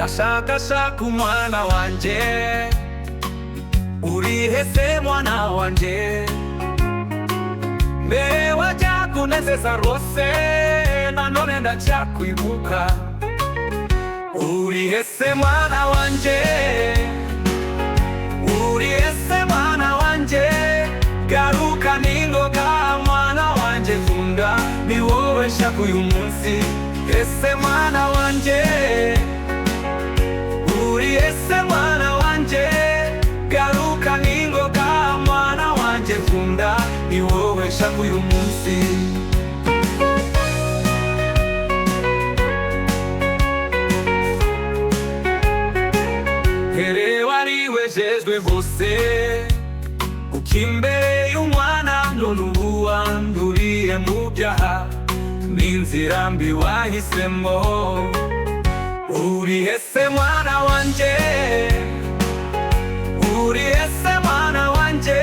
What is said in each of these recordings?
ndashaka umwana wanje, urihese mwana wanje, mbe wajya kunezeza rwose, nanone ndacyakwibuka. Urihese mwana wanje, urihese mwana wanje, garuka ningoga mwana wanje nkunda, ni wowe nshaka uyu munsi. Ese mwana wanje, urihese mwana wanje, garuka ningoga mwana wanje nkunda, ni wowe nshaka uyu munsi. Wejejwe bose ukimbereye umwana, none ubu wanduriye mu byaha n'inzira mbi wahisemo. Urihese mwana wanje, urihese mwana wanje,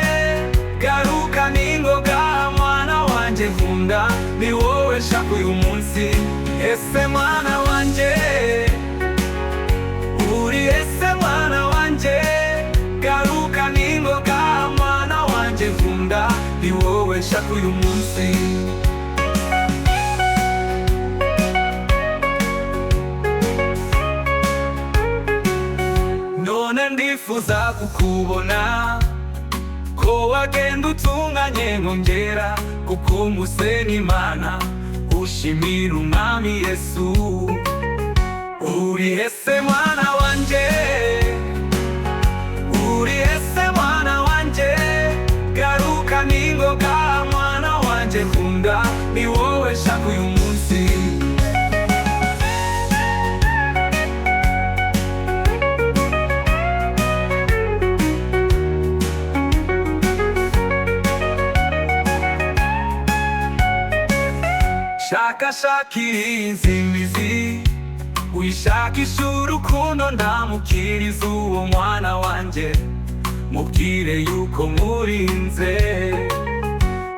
garuka ningoga mwana wanje nkunda, ni wowe nshaka uyu munsi. Ese mwana wanje, urihese mwana wanje, garuka ningoga mwana wanje nkunda, ni wowe nshaka uyu munsi. None ndifuza kukubona, ko wagenda utunganye nkongera kukumuse n'Imana, ushimira umwami Yesu. Urihese mwana wanje, urihese mwana wanje, garuka ningoga mwana wanje nkunda, ni wowe nshaka uyu munsi. Shaka inzimizi, wishakisha urukundo, ndamukiriza uwo mwana wanje, mubwire yuko murinze.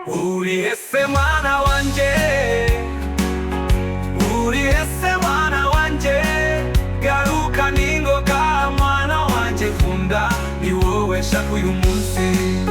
Urihese mwana wanje, urihese mwana wanje, garuka ningoga mwana wanje nkunda, ni wowe nshaka uyu munsi.